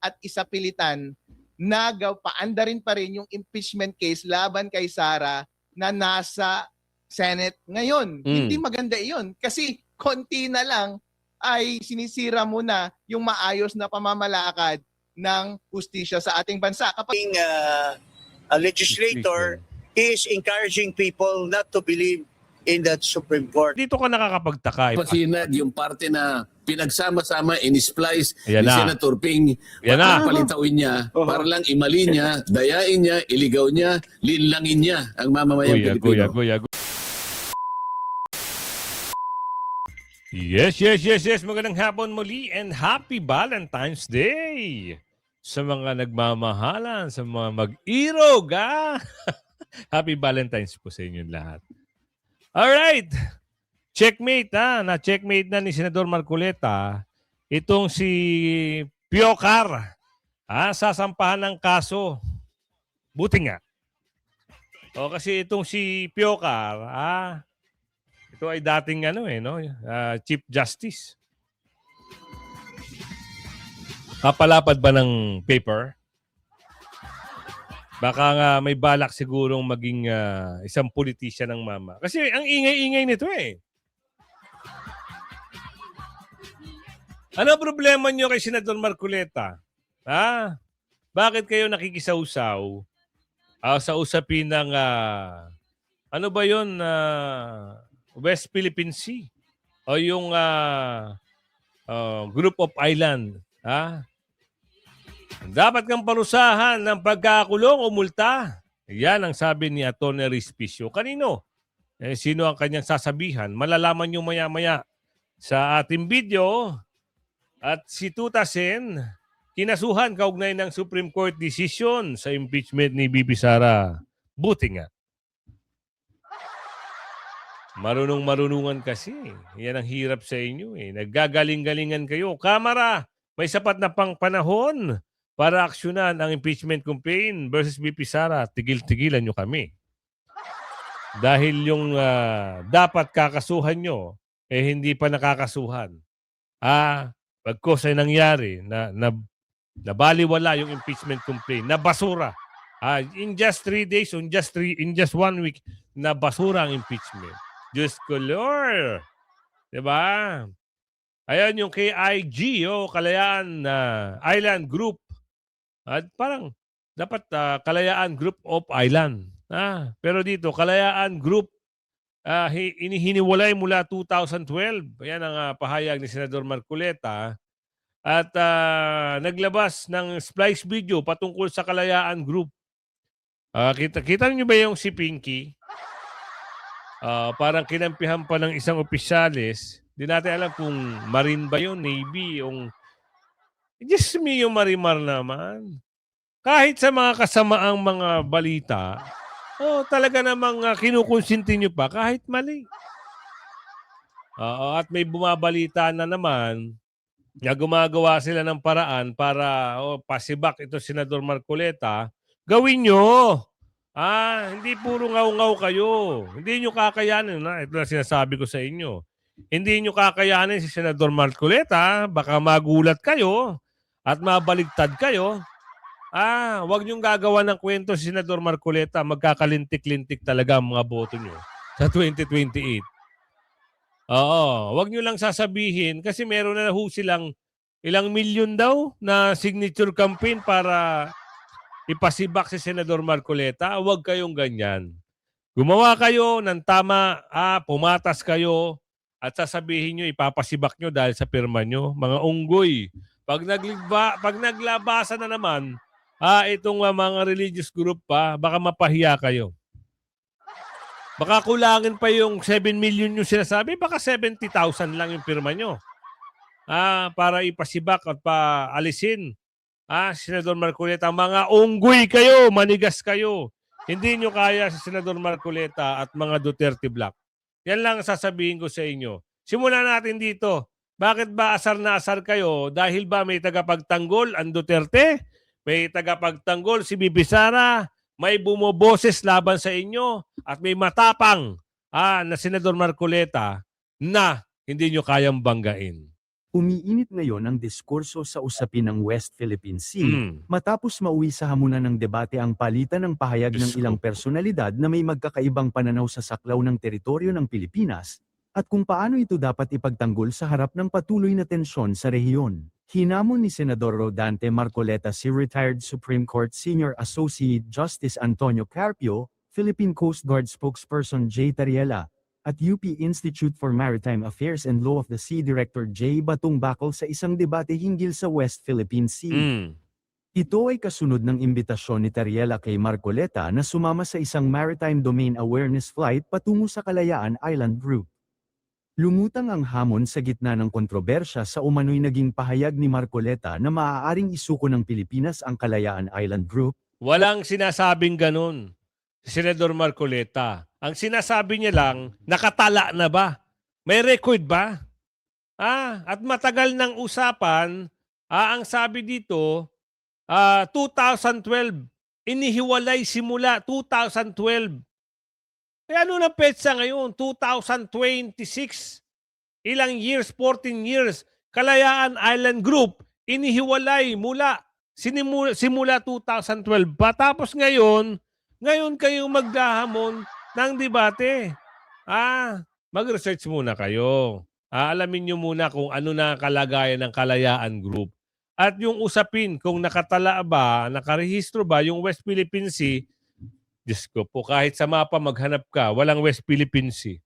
at isapilitan na paandarin pa rin yung impeachment case laban kay Sara na nasa Senate ngayon. Hindi maganda iyon kasi konti na lang ay sinisira mo na yung maayos na pamamalakad ng hustisya sa ating bansa. Kapag A legislator is encouraging people not to believe in that Supreme Court. Dito ka nakakapagtaka. Pasinag yung parte na pinagsama-sama, in-splice Ayan ni na. Senator Ping, Ayan na. palitawin niya, para lang imali niya, dayain niya, iligaw niya, linlangin niya ang mamamayang Pilipino. Yes. Magandang hapon muli and happy Valentine's Day sa mga nagmamahalan, sa mga mag-irog, ha? Happy Valentine's po sa inyo lahat. Alright. Checkmate, ha? Na-checkmate na ni Senador Marcoleta itong si Piocar. Sasampahan ng kaso. Buti nga. O kasi itong si Piocar, ito ay dating Chief Justice. Kapalapad ba ng paper? Baka nga may balak sigurong maging isang politician ng mama. Kasi ang ingay-ingay nito eh. Ano problema nyo kay Senador Marcoleta? Bakit kayo nakikisawsaw sa usapin ng ano ba yun? West Philippine Sea o yung group of island. Dapat kang parusahan ng pagkakulong o multa. Yan ang sabi ni Atty. Respicio. Kanino? Sino ang kanyang sasabihan? Malalaman nyo maya-maya sa ating video. At si Tuta Sen, kinasuhan kaugnay ng Supreme Court decision sa impeachment ni Bibi Sara. Buti nga. Marunong-marunungan kasi. Yan ang hirap sa inyo eh. Naggagaling-galingan kayo. Kamara, may sapat na pang panahon para aksyonan ang impeachment complaint versus BP Sara. Tigil-tigilan nyo kami. Dahil yung dapat kakasuhan nyo, hindi pa nakakasuhan. Pagkos ay nangyari na baliwala yung impeachment complaint, na basura. In just 3 days, in just 1 week, na basura ang impeachment. Diyos ko, Lord. Diba? Ayan yung KIG, Kalayaan Island Group. At parang dapat Kalayaan Group of Island. Pero dito, Kalayaan Group, inihiniwalay mula 2012. Ayan ang pahayag ni Senador Marcoleta. At naglabas ng splice video patungkol sa Kalayaan Group. Kita niyo ba yung si Pinky? Parang kinampihan pa ng isang opisyalis. Di natin alam kung Marine ba yun, Navy, yung... Just me yung Marimar naman. Kahit sa mga kasamaang mga balita, talaga namang kinukonsinti nyo pa kahit mali. At may bumabalita na naman na gumagawa sila ng paraan para pasibak ito Senador Marcoleta. Gawin nyo! Hindi puro ngaw-ngaw kayo. Hindi nyo kakayanin. Ito na sinasabi ko sa inyo. Hindi nyo kakayanin si Senador Marcoleta. Baka magulat kayo at mabaligtad kayo. Huwag nyong gagawa ng kwento si Senador Marcoleta. Magkakalintik-lintik talaga ang mga boto nyo sa 2028. Huwag nyo lang sasabihin kasi meron na silang ilang milyon daw na signature campaign para ipasibak si Senador Marcoleta. Huwag kayong ganyan. Gumawa kayo ng tama, pumatas kayo at sasabihin nyo, ipapasibak nyo dahil sa pirma nyo. Mga unggoy. Pag naglabasan na naman, itong mga religious group baka mapahiya kayo. Baka kulangin pa yung 7 million yung sinasabi, baka 70,000 lang yung pirma nyo. Para ipasibak at paalisin. Senador Marcoleta, mga unggoy kayo, manigas kayo. Hindi nyo kaya si Senador Marcoleta at mga Duterte Black. Yan lang sasabihin ko sa inyo. Simulan natin dito. Bakit ba asar na asar kayo? Dahil ba may tagapagtanggol ang Duterte? May tagapagtanggol si Bibi Sara? May bumoboses laban sa inyo? At may matapang na Senador Marcoleta na hindi nyo kayang banggain. Umiinit ngayon ang diskurso sa usapin ng West Philippine Sea, Mm. matapos mauwi sa hamunan ng debate ang palitan ng pahayag ng Diyos ilang ko. personalidad na may magkakaibang pananaw sa saklaw ng teritoryo ng Pilipinas, at kung paano ito dapat ipagtanggol sa harap ng patuloy na tensyon sa rehiyon. Hinamon ni Senador Rodante Marcoleta si retired Supreme Court Senior Associate Justice Antonio Carpio, Philippine Coast Guard spokesperson Jay Tariela, at UP Institute for Maritime Affairs and Law of the Sea Director J. Batong Bacol sa isang debate hinggil sa West Philippine Sea. Mm. Ito ay kasunod ng imbitasyon ni Tariela kay Marcoleta na sumama sa isang Maritime Domain Awareness Flight patungo sa Kalayaan Island Group. Lumutang ang hamon sa gitna ng kontrobersya sa umano'y naging pahayag ni Marcoleta na maaaring isuko ng Pilipinas ang Kalayaan Island Group. Walang sinasabing ganun si Senador Marcoleta. Ang sinasabi niya lang, nakatala na ba? May record ba? At matagal ng usapan, ang sabi dito, 2012, inihiwalay simula 2012. Eh ano na petsa ngayon? 2026. Ilang years? 14 years. Kalayaan Island Group, inihiwalay simula 2012 pa. Tapos ngayon kayo magdahamon ng debate. Mag-research muna kayo. Alamin nyo muna kung ano na kalagayan ng Kalayaan Group. At yung usapin, kung nakatala ba, nakarehistro ba yung West Philippine Sea, Diyos ko po, kahit sa mapa maghanap ka, walang West Philippine Sea.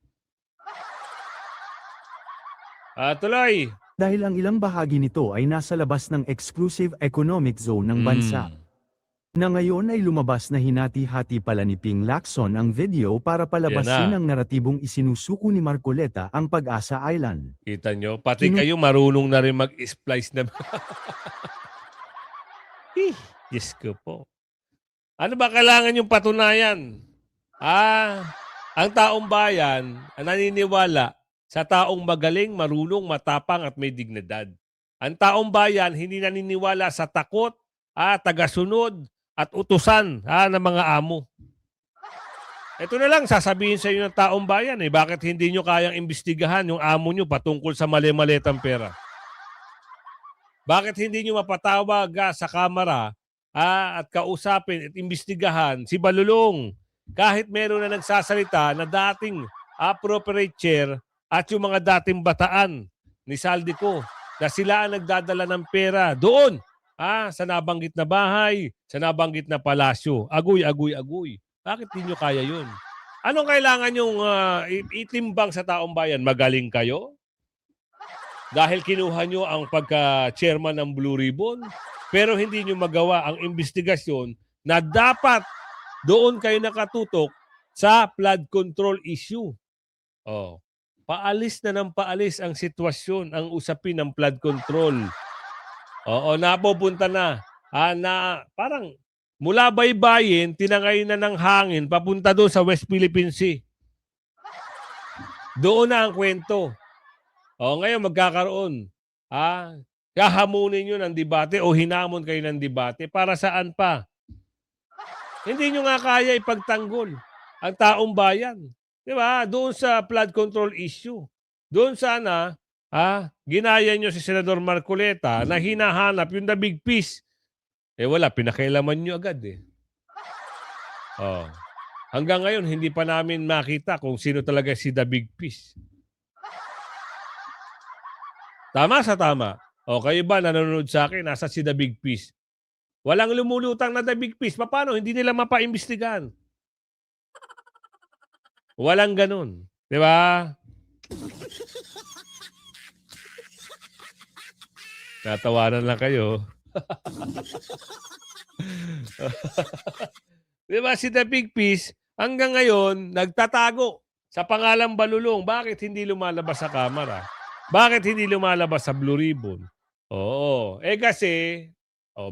Tuloy. Dahil ang ilang bahagi nito ay nasa labas ng exclusive economic zone ng bansa. Na ngayon ay lumabas na hinati-hati pala ni Ping Lacson ang video para palabasin ang naratibong isinusuko ni Marcoleta ang Pag-asa Island. Kita nyo? Pati kayo marunong na rin mag-splice na. Diyos ko po. Ano ba kailangan yung patunayan? Ang taong bayan naniniwala sa taong magaling, marunong, matapang at may dignidad. Ang taong bayan hindi naniniwala sa takot, tagasunod at utusan ng mga amo. Ito na lang sasabihin sa inyo ng taong bayan, bakit hindi nyo kayang imbestigahan yung amo nyo patungkol sa mali-malitang pera? Bakit hindi nyo mapatawag sa kamera at kausapin at imbestigahan si Balulong kahit meron na nagsasalita na dating appropriate chair at yung mga dating bataan ni Saldico na sila ang nagdadala ng pera doon sa nabanggit na bahay, sa nabanggit na palasyo. Agoy. Bakit di nyo kaya yun? Anong kailangan yung itimbang sa taong bayan? Magaling kayo? Dahil kinuha nyo ang pagka-chairman ng Blue Ribbon, pero hindi nyo magawa ang investigasyon na dapat doon kayo nakatutok sa flood control issue. Paalis na ng paalis ang sitwasyon, ang usapin ng flood control. Napupunta na. Parang mula baybayin, tinangay na ng hangin, papunta doon sa West Philippine Sea. Doon na ang kwento. Ngayon magkakaroon. Kahamunin nyo ng debate o hinamon kayo ng debate. Para saan pa? Hindi nyo nga kaya ipagtanggol ang taong bayan. Diba? Doon sa flood control issue. Doon sana, ginaya nyo si Senador Marcoleta na hinahanap yung the big piece. Wala, pinakailaman nyo agad Hanggang ngayon, hindi pa namin makita kung sino talaga si the big piece. Tama sa tama. Kayo ba nanonood sa akin, nasa si the big piece? Walang lumulutang na the big piece. Paano? Hindi nila mapaimbestigahan. Walang ganun. Diba? Natawanan lang kayo. Diba si the big piece, hanggang ngayon, nagtatago sa pangalang Balulong. Bakit hindi lumalabas sa kamera? Bakit hindi lumalabas sa Blue Ribbon? Kasi,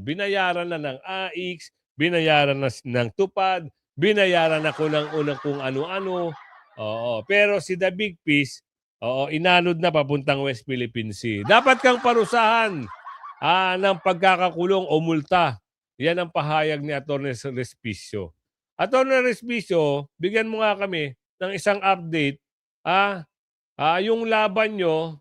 binayaran na ng AIX, binayaran na ng Tupad, binayaran na ko ng unang kung ano-ano. Pero si the big piece, inanod na papuntang West Philippine Sea. Dapat kang parusahan ng pagkakakulong o multa. Yan ang pahayag ni Atty. Respicio. Atty. Respicio, bigyan mo nga kami ng isang update. Yung laban nyo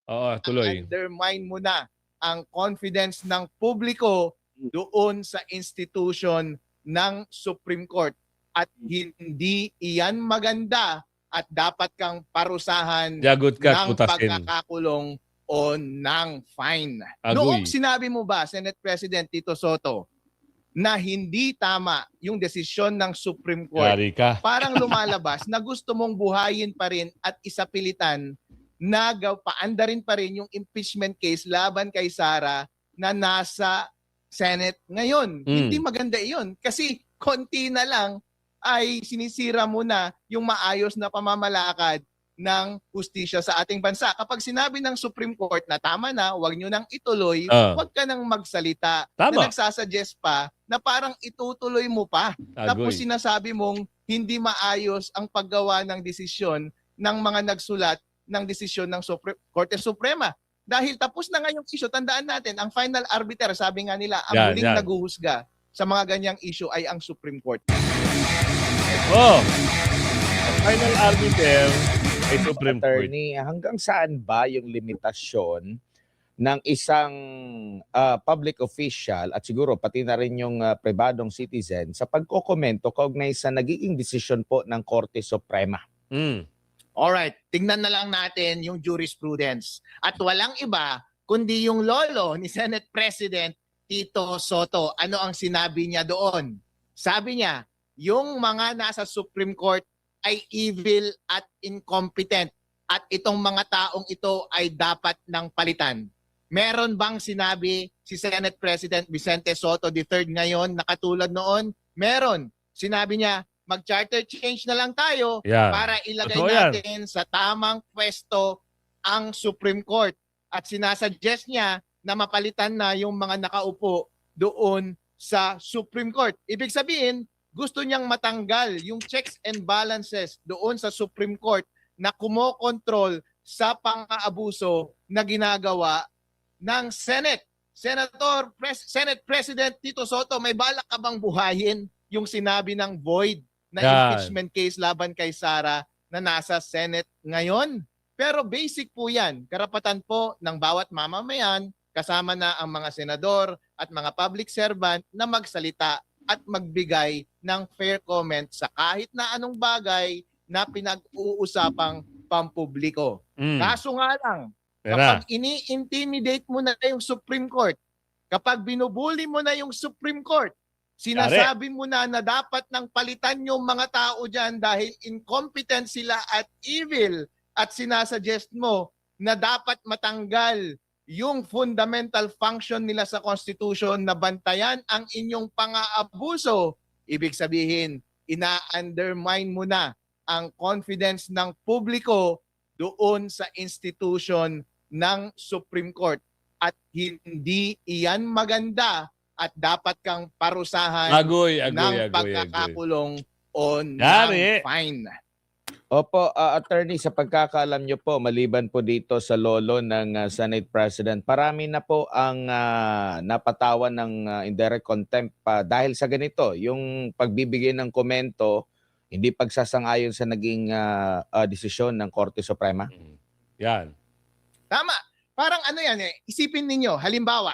Oo, tuloy. undermine mo na ang confidence ng publiko doon sa institution ng Supreme Court. At hindi iyan maganda at dapat kang parusahan Jagot ka, ng putasin. pagkakakulong o ng fine. Agoy. Noong sinabi mo ba, Senate President Tito Soto, na hindi tama yung desisyon ng Supreme Court, Yari ka. parang lumalabas na gusto mong buhayin pa rin at isapilitan na paandarin pa rin yung impeachment case laban kay Sara na nasa Senate ngayon. Hindi maganda iyon kasi konti na lang ay sinisira mo na yung maayos na pamamalakad ng hustisya sa ating bansa. Kapag sinabi ng Supreme Court na tama na, huwag nyo nang ituloy, huwag ka nang magsalita Tama. na nagsasuggest pa na parang itutuloy mo pa. Tapos Agoy. sinasabi mong hindi maayos ang paggawa ng desisyon ng mga nagsulat ng desisyon ng Korte Suprema. Dahil tapos na nga yung issue, tandaan natin, ang final arbiter, sabi nga nila, ang huling Yan. naguhusga sa mga ganyang issue ay ang Supreme Court. Oh. Ang final arbiter ay Supreme Court. Attorney, hanggang saan ba yung limitasyon ng isang public official at siguro pati na rin yung pribadong citizen sa pagkokomento kaugnay sa nagiging desisyon po ng Korte Suprema? Alright, tingnan na lang natin yung jurisprudence. At walang iba kundi yung lolo ni Senate President Tito Soto. Ano ang sinabi niya doon? Sabi niya, yung mga nasa Supreme Court ay evil at incompetent at itong mga taong ito ay dapat ng palitan. Meron bang sinabi si Senate President Vicente Soto III ngayon na katulad noon? Meron. Sinabi niya, mag-charter change na lang tayo Yan. para ilagay Totoo yan. natin sa tamang pwesto ang Supreme Court. At sinasuggest niya na mapalitan na yung mga nakaupo doon sa Supreme Court. Ibig sabihin, gusto niyang matanggal yung checks and balances doon sa Supreme Court na kumokontrol sa pang-aabuso na ginagawa ng Senate. Senate President Tito Soto, may balak ka bang buhayin yung sinabi ng void na Yan. impeachment case laban kay Sara na nasa Senate ngayon? Pero basic po yan. Karapatan po ng bawat mamamayan, kasama na ang mga senador at mga public servant na magsalita at magbigay ng fair comment sa kahit na anong bagay na pinag-uusapang pampubliko. Kaso nga lang, kapag ini-intimidate mo na yung Supreme Court, kapag binubuli mo na yung Supreme Court, sinasabi mo na dapat nang palitan yung mga tao dyan dahil incompetent sila at evil, at sinasuggest mo na dapat matanggal yung fundamental function nila sa Constitution na bantayan ang inyong pang-aabuso. Ibig sabihin, ina-undermine mo na ang confidence ng publiko doon sa institution ng Supreme Court. At hindi iyan maganda at dapat kang parusahan ng pagkakakulong o ng fine. Opo, attorney, sa pagkakaalam nyo po, maliban po dito sa lolo ng Senate President, parami na po ang napatawan ng indirect contempt dahil sa ganito, yung pagbibigay ng komento, hindi pagsasang-ayon sa naging desisyon ng Korte Suprema. Yan. Tama. Parang ano yan isipin ninyo, halimbawa,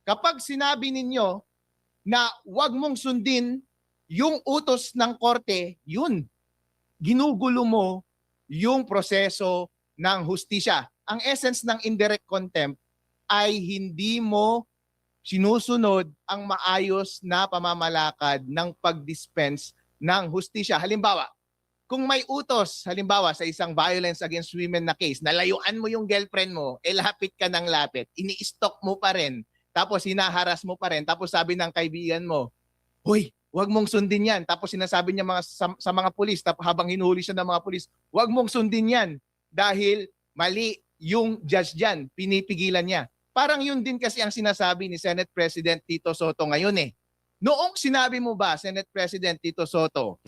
kapag sinabi ninyo na wag mong sundin yung utos ng korte, yun. Ginugulo mo yung proseso ng hustisya. Ang essence ng indirect contempt ay hindi mo sinusunod ang maayos na pamamalakad ng pag-dispense ng hustisya. Halimbawa, kung may utos, halimbawa sa isang violence against women na case, nalayuan mo yung girlfriend mo, lapit ka ng lapit, ini-stalk mo pa rin, tapos hinaharas mo pa rin, tapos sabi ng kaibigan mo, "Hoy, wag mong sundin yan." Tapos sinasabi niya sa mga pulis, habang hinuhuli siya ng mga pulis, "Wag mong sundin yan dahil mali yung judge dyan, pinipigilan niya." Parang yun din kasi ang sinasabi ni Senate President Tito Soto ngayon Noong sinabi mo ba, Senate President Tito Soto,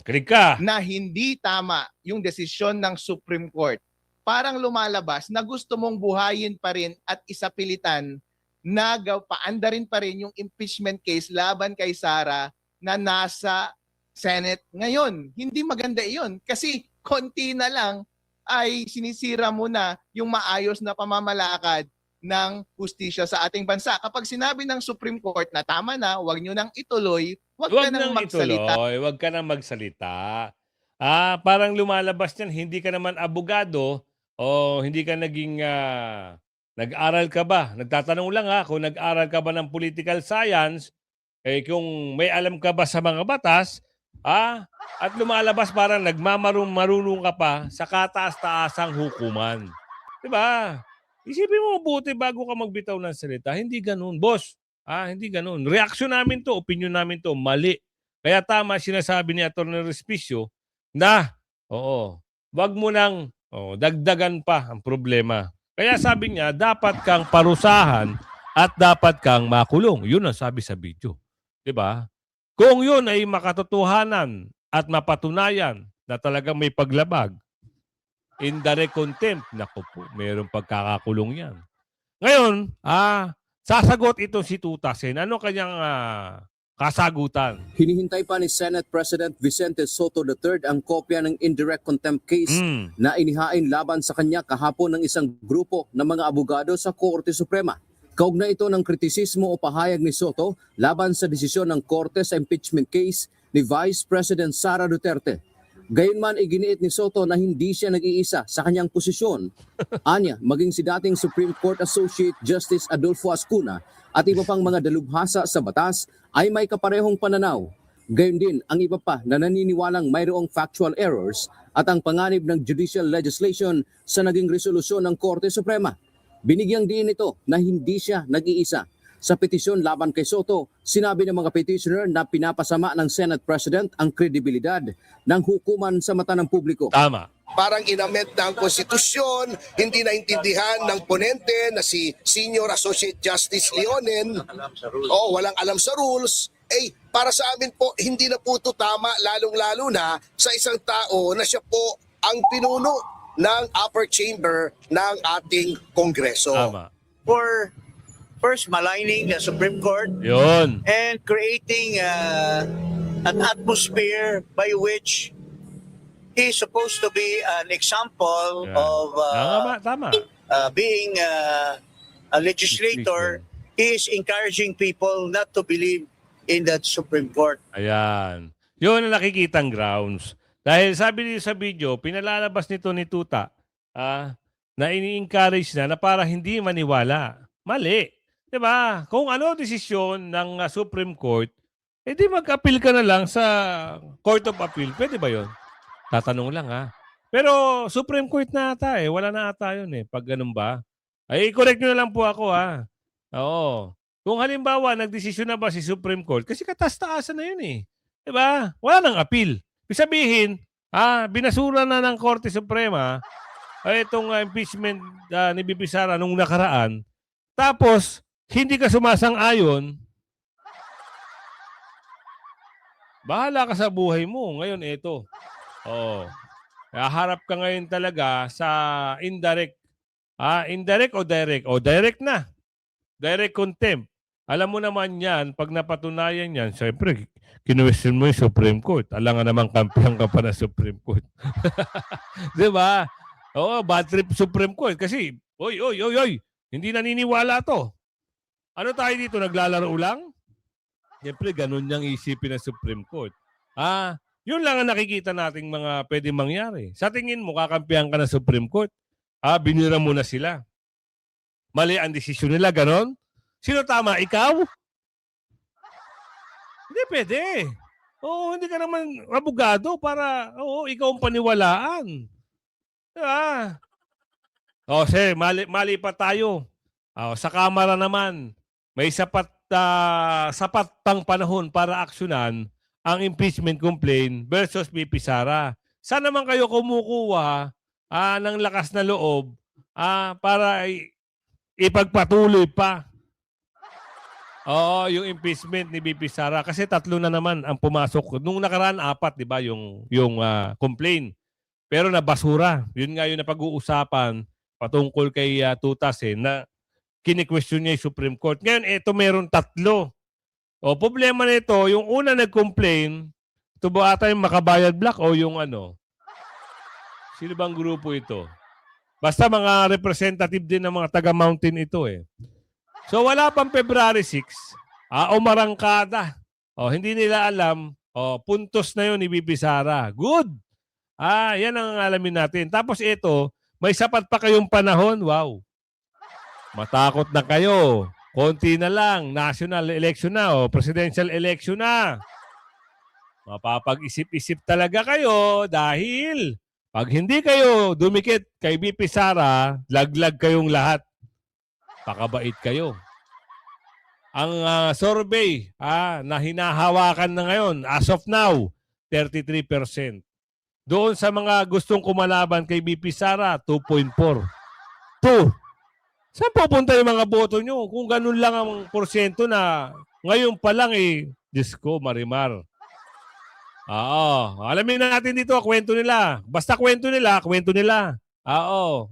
na hindi tama yung desisyon ng Supreme Court, parang lumalabas na gusto mong buhayin pa rin at isapilitan na paandarin pa rin yung impeachment case laban kay Sara na nasa Senate ngayon. Hindi maganda iyon kasi konti na lang ay sinisira mo na yung maayos na pamamalakad ng hustisya sa ating bansa. Kapag sinabi ng Supreme Court na tama na, huwag nyo nang ituloy, huwag ka nang magsalita. Huwag ka nang magsalita. Parang lumalabas niyan, hindi ka naman abogado o hindi ka naging nag-aral ka ba? Nagtatanong lang kung nag-aral ka ba ng political science, kung may alam ka ba sa mga batas, at lumalabas parang marunong ka pa sa kataas-taasang hukuman. 'Di ba? Isipin mo mabuti bago ka magbitaw ng salita. Hindi ganoon, boss. Hindi ganoon. Reaksyon namin 'to, opinion namin 'to, mali. Kaya tama sinasabi ni Atty. Respicio na, wag mo nang dagdagan pa ang problema. Kaya sabi niya, dapat kang parusahan at dapat kang makulong. Yun ang sabi sa video. 'Di ba? Kung yun ay makatotohanan at mapatunayan na talagang may paglabag, indirect contempt, naku po, mayroong pagkakakulong yan. Ngayon, sasagot ito si Tutasen. Ano kanyang kasagutan? Hinihintay pa ni Senate President Vicente Soto III ang kopya ng indirect contempt case na inihain laban sa kanya kahapon ng isang grupo ng mga abogado sa Korte Suprema. Kaugnay ito ng kritisismo o pahayag ni Soto laban sa desisyon ng Korte sa impeachment case ni Vice President Sara Duterte. Gayunman iginiit ni Soto na hindi siya nag-iisa sa kanyang posisyon. Anya, maging si dating Supreme Court Associate Justice Adolfo Ascuna at iba pang mga dalubhasa sa batas ay may kaparehong pananaw. Gayon din ang iba pa na naniniwalang mayroong factual errors at ang panganib ng judicial legislation sa naging resolusyon ng Korte Suprema. Binigyang diin ito na hindi siya nag-iisa. Sa petisyon laban kay Soto, sinabi ng mga petitioner na pinapasama ng Senate President ang kredibilidad ng hukuman sa mata ng publiko. Tama. Parang inamend na ang konstitusyon, hindi naintindihan ng ponente na si Senior Associate Justice Leonen, walang alam sa rules. Para sa amin po, hindi na po ito tama, lalong-lalo na sa isang tao na siya po ang pinuno ng upper chamber ng ating Kongreso. Tama. For first maligning the Supreme Court Yun. and creating an atmosphere by which he's supposed to be an example of Tama. being a legislator. He is encouraging people not to believe in that Supreme Court. Ayan. Yun ang nakikitang grounds. Dahil sabi niyo sa video, pinalalabas nito ni Tuta na ini-encourage na para hindi maniwala. Mali. Diba? Kung ano desisyon ng Supreme Court, di mag-appeal ka na lang sa Court of Appeal. Pwede ba yun? Tatanong lang Pero Supreme Court na ata Wala na ata yun Pag ganun ba? I-correct nyo na lang po ako Oo. Kung halimbawa, nagdesisyon na ba si Supreme Court, kasi katas-taasan na yun Diba? Wala nang appeal. Ibig sabihin, binasura na ng Korte Suprema itong impeachment ni BP Sara nung nakaraan. Tapos, hindi ka sumasang-ayon, bahala ka sa buhay mo. Ngayon, ito. Harap ka ngayon talaga sa indirect. Indirect o direct? Direct na. Direct contempt. Alam mo naman yan, pag napatunayan yan, siyempre, kinuwestiyon mo yung Supreme Court. Alam nga naman, kampihan ka pa na Supreme Court. Diba? Bad trip Supreme Court. Kasi, oy, hindi naniniwala to. Ano tayo dito? Naglalaro lang? Siyempre, ganun niyang isipin ng Supreme Court. Yun lang ang nakikita nating mga pwede mangyari. Sa tingin mo, kakampihan ka ng Supreme Court. Binira mo na sila. Mali ang desisyon nila, ganon? Sino tama? Ikaw? Hindi pwede. Hindi ka naman abogado para, ikaw ang paniwalaan. Diba? Sige, mali pa tayo. Sa Kamara naman, may sapat pang panahon para aksyonan ang impeachment complaint versus BP Sara. Saan naman kayo kumukuha ng lakas na loob para ipagpatuloy pa yung impeachment ni BP Sara? Kasi 3 na naman ang pumasok. Nung nakaraan, 4, di ba, yung complaint. Pero nabasura. Yun nga yung napag-uusapan patungkol kay Tutasen na kini-question niya yung Supreme Court. Ngayon, ito meron 3. Problema nito, yung una nag-complain, ito ba ata yung Makabayad Black o yung Sino bang grupo ito? Basta mga representative din ng mga taga-mountain ito eh. So wala pang February 6, umarangkada. Hindi nila alam, puntos na yun ni VP Sara. Good! Yan ang alamin natin. Tapos ito, may sapat pa kayong panahon. Wow! Matakot na kayo. Konti na lang. National election na presidential election na. Mapapag-isip-isip talaga kayo dahil pag hindi kayo dumikit kay VP Sara, laglag kayong lahat. Pakabait kayo. Ang survey na hinahawakan na ngayon, as of now, 33%. Doon sa mga gustong kumalaban kay VP Sara, 2.4. 2. Saan pupunta yung mga boto nyo? Kung ganun lang ang porsyento na ngayon pa lang Diyos ko, Marimar. Alamin natin dito, kwento nila. Basta kwento nila.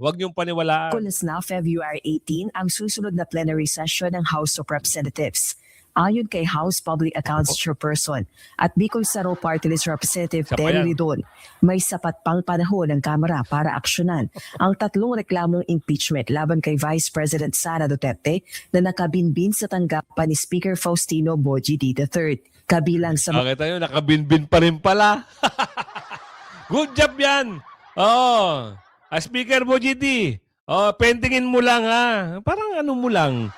Wag niyong paniwalaan. Kulas na February 18 ang susunod na plenary session ng House of Representatives. Ayon kay House Public Accounts Chairperson at Bicol Saro Party List Representative Isa pa Terry yan. Ridon, may sapat pang panahon ng Kamara para aksyonan ang 3 reklamong impeachment laban kay Vice President Sara Duterte na nakabinbin sa tanggapan ni Speaker Faustino Boji III. Kabilang sa Nakita nyo, nakabinbin pa rin pala. Good job yan. Speaker Bojidi, pendingin mo lang Parang ano mo lang.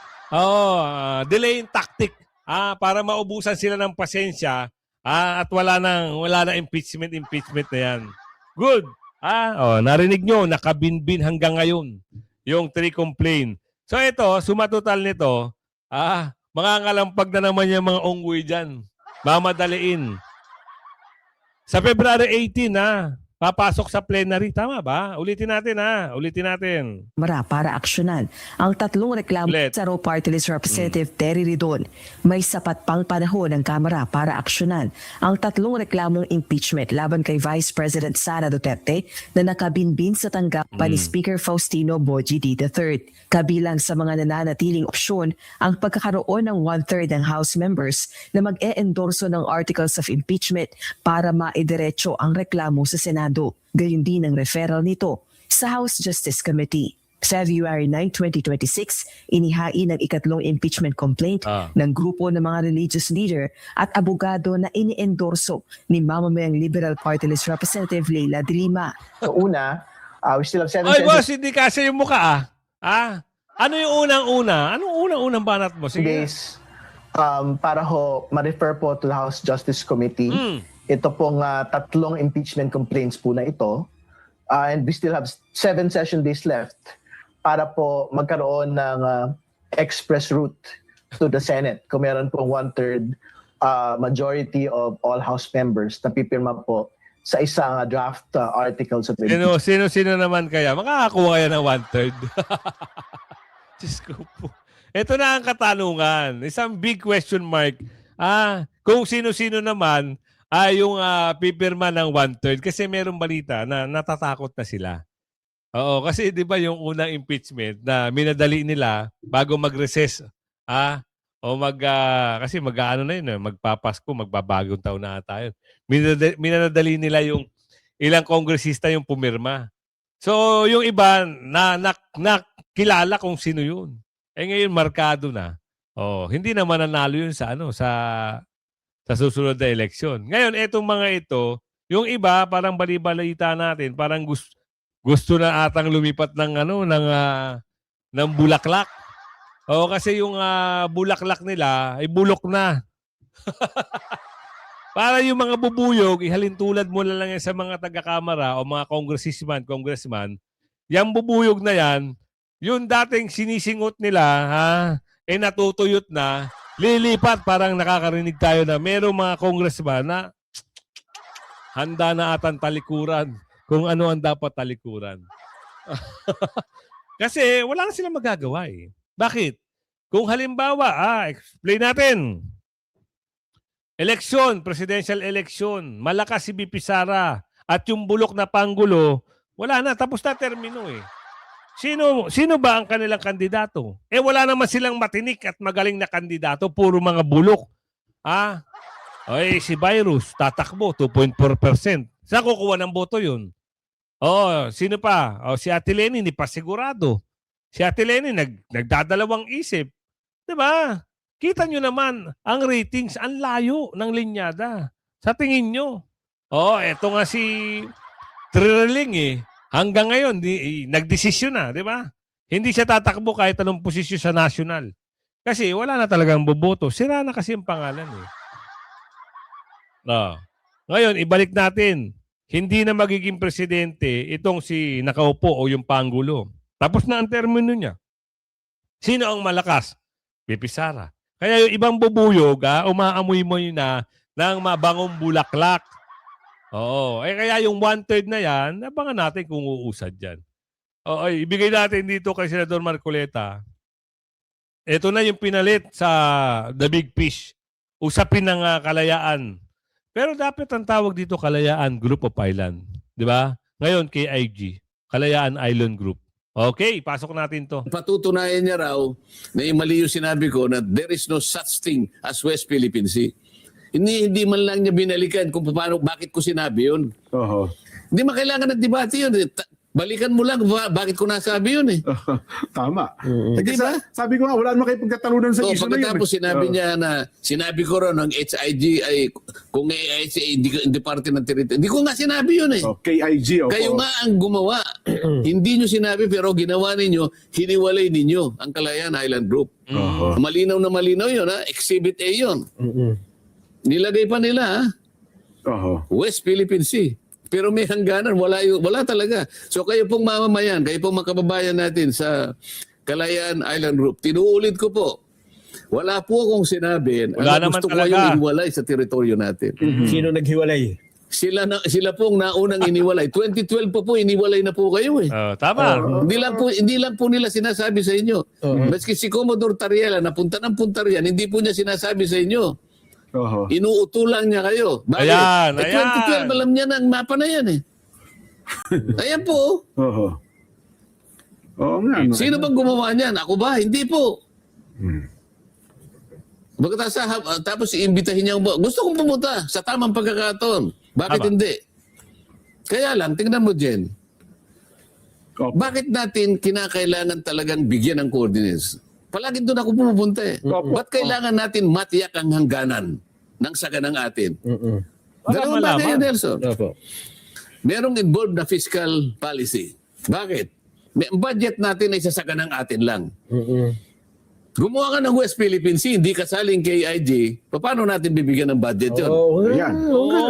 Delaying tactic. Para maubusan sila ng pasensya at wala na impeachment na yan. Good. Narinig nyo, nakabinbin hanggang ngayon yung 3 complaint. So ito, sumatotal nito, mangangalampag na naman yung mga unggoy dyan. Mamadaliin. Sa February 18, papasok sa plenary. Tama ba? Ulitin natin. Kamara para aksyonan ang 3 reklamo sa Saro Party List Representative Terry Ridon. May sapat pang panahon ng Kamara para aksyonan ang 3 reklamong impeachment laban kay Vice President Sara Duterte na nakabinbin sa tanggapan ni Speaker Faustino Boji III. Kabilang sa mga nananatiling opsyon ang pagkakaroon ng 1/3 ng House members na mag-e-endorso ng articles of impeachment para maidiretso ang reklamo sa Senado. Gayon din ang referral nito sa House Justice Committee. February 9, 2026, inihain ang 3 impeachment complaint ng grupo ng mga religious leader at abogado na ini-endorso ni mamamayang Liberal Party List Representative Leila de Lima. So una, we still have 7 boss, hindi kasi yung mukha Ano yung unang-una? Anong unang-unang banat mo? Sige. days para ma-refer po to the House Justice Committee. Ito pong 3 impeachment complaints po na ito. And we still have 7 session days left para po magkaroon ng express route to the Senate. Kung meron pong 1/3 majority of all House members na pipirma po sa isang draft articles of impeachment. Sino naman kaya? Makakakuha kaya ng 1/3? Diyos ko po. Ito na ang katanungan. Isang big question mark. Kung sino-sino naman yung pipirma ng 1/3 kasi merong balita na natatakot na sila. Kasi 'di ba yung unang impeachment na minadali nila bago mag-recess kasi mag-aano na yun, magpapasko, magbabagong taon na ata yun. Minadali nila yung ilang kongresista yung pumirma. So yung iba kilala kung sino yun. Ngayon markado na. Hindi naman nanalo yun sa susunod na eleksyon. Ngayon, etong mga ito, yung iba, parang balibalita natin, parang gusto na atang lumipat ng bulaklak. Kasi yung bulaklak nila ay bulok na. Para yung mga bubuyog, ihalintulad mo na lang yan sa mga taga-kamara o mga congressman, yung bubuyog na yan, yung dating sinisingot nila, natutuyot na, lilipat. Parang nakakarinig tayo na merong mga congressman na handa na atang talikuran kung ano ang dapat talikuran. Kasi wala na silang magagawa Bakit? Kung halimbawa, explain natin. Eleksyon, presidential election, malakas si VP Sara at yung bulok na Pangulo, wala na, tapos na termino Sino ba ang kanilang kandidato? Wala naman silang matinik at magaling na kandidato, puro mga bulok. Si Virus, tatakbo, 2.4%. Saan kukuha ng boto yun? Sino pa? Si Ate Lenny, hindi pa sigurado. Si Ate Lenny, nagdadalawang isip. Diba? Kita nyo naman, ang ratings, ang layo ng linyada. Sa tingin nyo. Eto nga si Trilling hanggang ngayon, nagdesisyon na, di ba? Hindi siya tatakbo kahit anong posisyon sa national. Kasi wala na talagang boboto. Sira na kasi ang pangalan Ngayon, ibalik natin. Hindi na magiging presidente itong si nakaupo o yung Pangulo. Tapos na ang termino niya. Sino ang malakas? BP Sara. Kaya yung ibang bubuyog, umaamoy-moy na ng mabangong bulaklak. Kaya yung 1/3 na yan, abangan natin kung uusad dyan. Ibigay natin dito kay Senador Marcoleta. Ito na yung pinalit sa The Big Fish. Usapin ng kalayaan. Pero dapat ang tawag dito Kalayaan Group of Island. Di ba? Ngayon, KIG. Kalayaan Island Group. Okay, pasok natin to. Patutunayan niya raw na mali yung sinabi ko na there is no such thing as West Philippine Sea. Hindi man lang niya binalikan kung paano, bakit ko sinabi yun. Hindi makailangan ng debate yun. Balikan mo lang bakit ko nasabi yun Tama. Di ba? Sabi ko nga, wala naman kayo pagkatalunan sa issue na yun. Pagkatapos sinabi niya na, sinabi ko ron ng HIG ay, kung HIG, hindi parte ng territory. Hindi ko nga sinabi yun KIG. Kayo nga ang gumawa. Hindi nyo sinabi pero ginawa ninyo, hiniwalay ninyo ang Kalayaan Island Group. Malinaw na malinaw yun Exhibit A yun. Nilagay pa nila West Philippine Sea. Pero may hangganan, wala talaga. So kayo pong mamamayan, kayo pong makababayan natin sa Kalayaan Island Group, tinuulit ko po, wala po akong sinabi na gusto ko kayong ihiwalay sa teritoryo natin. Sino naghiwalay? Sila pong naunang iniwalay. 2012 po iniwalay na po kayo Tama. Hindi lang po nila sinasabi sa inyo. Maski si Commodore Tariela, napunta ng punta riyan, hindi po niya sinasabi sa inyo. Inuutulang niya kayo. Bakit? Ayan. 2012 alam niya na ang mapa na yan Ayan po. Sino bang gumawa niyan? Ako ba? Hindi po. Tapos iimbitahin niya gusto kong pumunta sa tamang pagkakataon. Bakit hindi? Kaya lang, tingnan mo Jen. Bakit natin kinakailangan talagang bigyan ng coordinates? Palagi doon ako pumupunta Ba't kailangan natin matiyak ang hangganan ng saganang atin? Dalawang bagay Nelson. Merong involved na fiscal policy. Bakit? Ang budget natin ay sasaganang atin lang. Gumawa ka ng West Philippine Sea, hindi kasaling KIG, paano natin bibigyan ng budget yun? O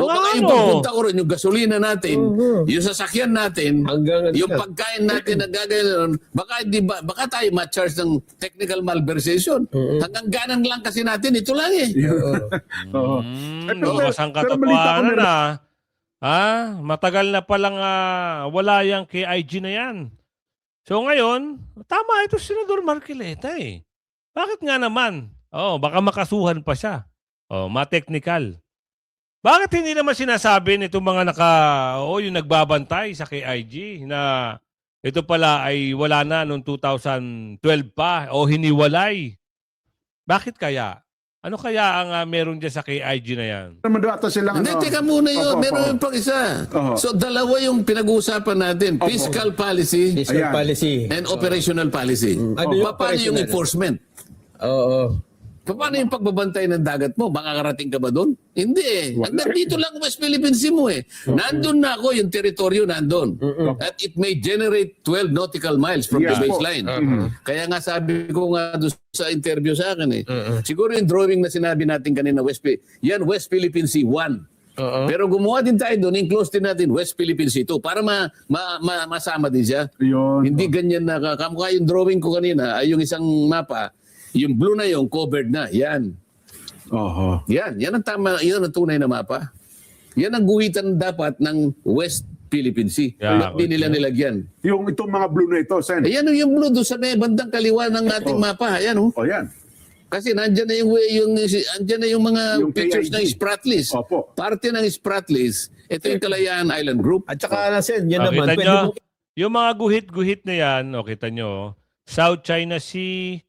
baka yung pagpunta ko rin, yung gasolina natin, yung sasakyan natin, yung pagkain natin na gagawin, baka tayo ma-charge ng technical malversation. Hanggang ganan lang kasi natin, ito lang Lumas ang katotohanan matagal na palang wala yung KIG na yan. So ngayon, tama ito si Senador Marcoleta Bakit nga naman? Baka makasuhan pa siya. Ma-technical. Bakit hindi naman sinasabi nitong mga yung nagbabantay sa KIG na ito pala ay wala na noong 2012 pa o hiniwalay? Bakit kaya? Ano kaya ang meron dyan sa KIG na yan? Hindi, teka muna yun. Meron yung pang isa. So, dalawa yung pinag-uusapan natin. Fiscal policy and operational policy. Paano yung enforcement? Paano yung pagbabantay ng dagat mo? Makakarating ka ba doon? Hindi Hanggang dito lang West Philippine Sea mo Nandun na ako, yung teritoryo nandun. At it may generate 12 nautical miles from the baseline. Kaya nga sabi ko nga doon sa interview sa akin siguro yung drawing na sinabi natin kanina, West Philippine Sea 1. Pero gumawa din tayo doon, in-close din natin West Philippine Sea 2 para masama din siya. Hindi ganyan na kamukha yung drawing ko kanina ay yung isang mapa. Yung blue na yung covered na. Yan. Yan ang tama, yan ang tunay na mapa. Yan ang guhitan dapat ng West Philippine Sea. Hindi nila nilagyan. Itong mga blue na ito, Sen. Ayan yung blue doon sa may bandang kaliwa ng ating mapa. Ayan yan. Kasi nandiyan na yung mga pictures ng Spratlys. Parte ng Spratlys, ito yung Kalayaan Island Group. At saka Sen, yan naman. Yung mga guhit-guhit na yan, kita nyo, South China Sea,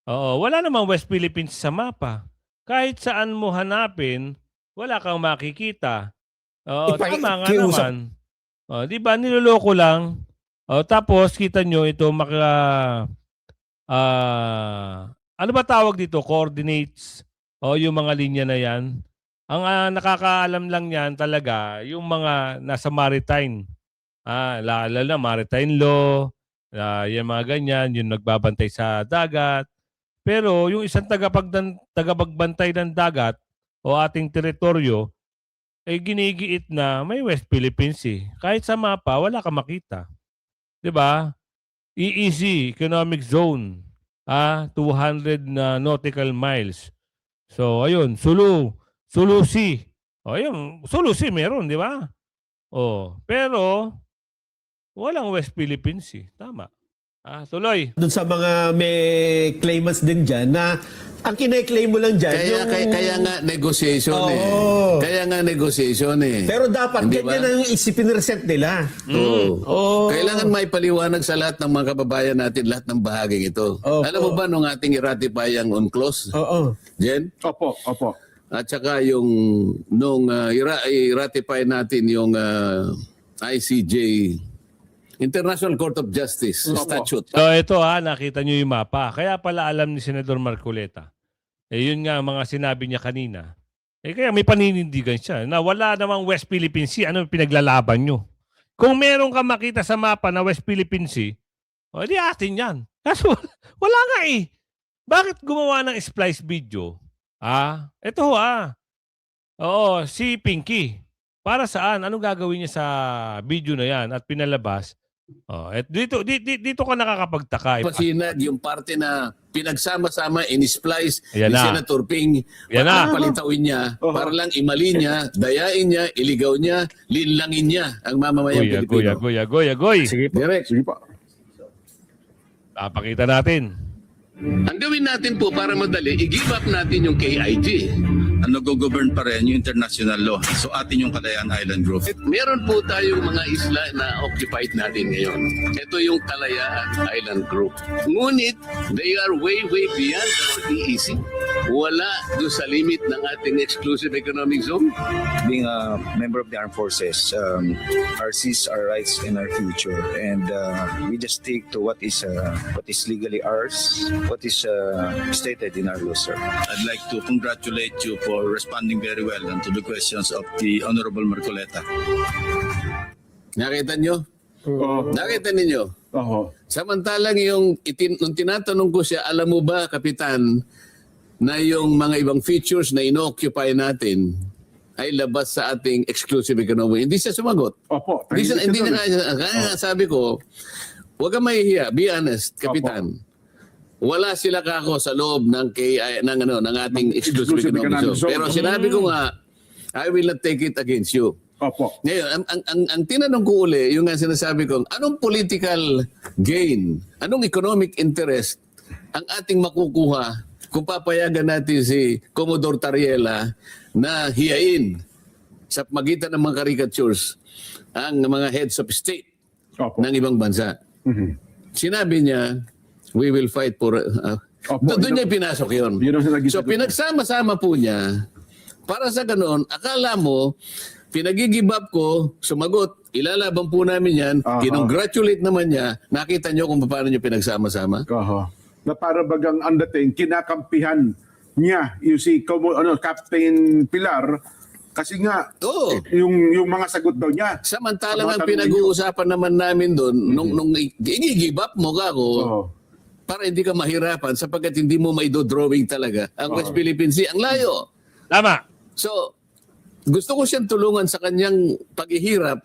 wala namang West Philippines sa mapa. Kahit saan mo hanapin, wala kang makikita. Tama nga naman. Di ba niloloko lang. Tapos kita nyo ito ano ba tawag dito? Coordinates yung mga linya na yan. Ang nakakaalam lang yan talaga yung mga nasa maritime. Lalo na maritime law, yung mga ganyan, yung nagbabantay sa dagat. Pero yung isang tagapagbantay ng dagat o ating teritoryo, ay ginigiit na may West Philippines Sea. Kahit sa mapa, wala ka makita. 'Di ba? EEZ, Economic Zone, 200 na nautical miles. So, ayun, Sulu Sea. Ayun, Sulu Sea meron, 'di ba? Pero walang West Philippines Sea. Tama. Tuloy. Doon sa mga may claimants din dyan na ang kinay-claim mo lang dyan Kaya nga negotiation Kaya nga negotiation Pero dapat Hindi ganyan ba? ang isipinresent nila. Kailangan may paliwanag sa lahat ng mga kababayan natin, lahat ng bahaging ito. Alam mo ba nung ating i-ratify ang UNCLOS? Jen? Opo. At saka yung nung i-ratify natin yung ICJ, International Court of Justice Statute. So ito nakita nyo yung mapa. Kaya pala alam ni Senador Marcoleta. Yun nga ang mga sinabi niya kanina. Kaya may paninindigan siya na wala namang West Philippine Sea. Ano pinaglalaban nyo? Kung meron ka makita sa mapa na West Philippine Sea, di atin yan. Kaso wala nga eh. Bakit gumawa ng splice video? Ito si Pinky. Para saan? Anong gagawin niya sa video na yan at pinalabas? At dito ka nakakapagtaka. Pasinag yung parte na pinagsama-sama, in-splice Ayan ni na. Senator Ping, Ayan na. palitawin niya, para lang imali niya, dayain niya, iligaw niya, linlangin niya ang mamamayang Pilipino. Goy. Sige po. Direct. Sige po. Papakita natin. Ang gawin natin po para madali, i-give up natin yung KIG. Nag-govern pa rin yung international law. So atin yung Kalayaan Island Group. Meron po tayong mga isla na occupied natin ngayon. Ito yung Kalayaan Island Group. Ngunit, they are way beyond our EEZ. Wala doon sa limit ng ating exclusive economic zone. Being a member of the armed forces, our seas, our rights, and our future. And we just stick to what is legally ours, what is stated in our law, sir. I'd like to congratulate you for responding very well to the questions of the Honorable Marcoleta. Nakita nyo? Nakita ninyo? Oo. Samantalang nung tinatanong ko siya, alam mo ba, Kapitan, na yung mga ibang features na ino-occupy natin ay labas sa ating exclusive economy. Hindi siya sumagot. Opo. Hindi niya kaya sabi ko, huwag kang mahihiya, be honest, Kapitan. Wala sila kako sa loob ng ating exclusive economic zone. Pero sinabi ko nga, I will not take it against you. Opo. Ngayon, ang tinanong ko uli, yung nga sinasabi ko, anong political gain, anong economic interest ang ating makukuha kung papayagan natin si Commodore Tariela na hiyain sa magitan ng mga caricatures ang mga heads of state ng ibang bansa. Sinabi niya, we will fight for... doon niya pinasok yun. So pinagsama-sama po niya, para sa ganoon, akala mo, pinag-give up ko, sumagot, ilalaban po namin yan, kinongratulate naman niya, nakita niyo kung paano niyo pinagsama-sama? Na para bagang ang dating, kinakampihan niya yung si Captain Pilar, kasi nga, yung mga sagot daw niya. Samantalang ang pinag-uusapan naman namin doon, nung i-give up mo ka ako, para hindi ka mahirapan sapagkat hindi mo maidodrawing talaga ang West Philippine Sea. Ang layo. Tama. So, gusto ko siyang tulungan sa kanyang paghihirap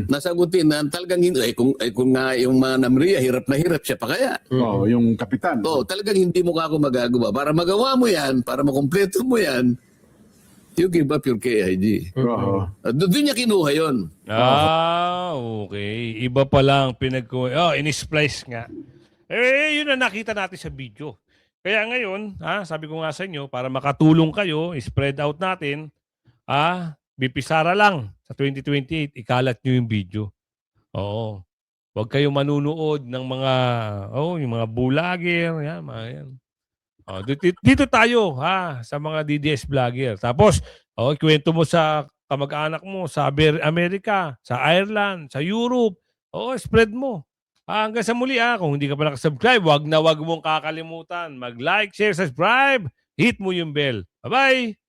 na sagutin na talagang hindi. Kung nga yung mga Namria, hirap na hirap siya pa kaya. Yung kapitan. Talagang hindi mo ka ako magagawa. Para magawa mo yan, para makumpleto mo yan, you give up your KIG. Doon niya kinuha yun. Okay. Iba pa lang in-splice nga. Yun ang nakita natin sa video. Kaya ngayon, sabi ko nga sa inyo, para makatulong kayo, spread out natin, BP Sara lang sa 2028, ikalat nyo yung video. Oo. Huwag kayong manunood ng mga, yung mga vlogger, yan, mga yan. Dito tayo, sa mga DDS vlogger. Tapos, kwento mo sa kamag-anak mo sa Amerika, sa Ireland, sa Europe. Oo, spread mo. Hanggang sa muli kung hindi ka pa nakasubscribe, wag mong kakalimutan. Mag-like, share, subscribe. Hit mo yung bell. Bye-bye!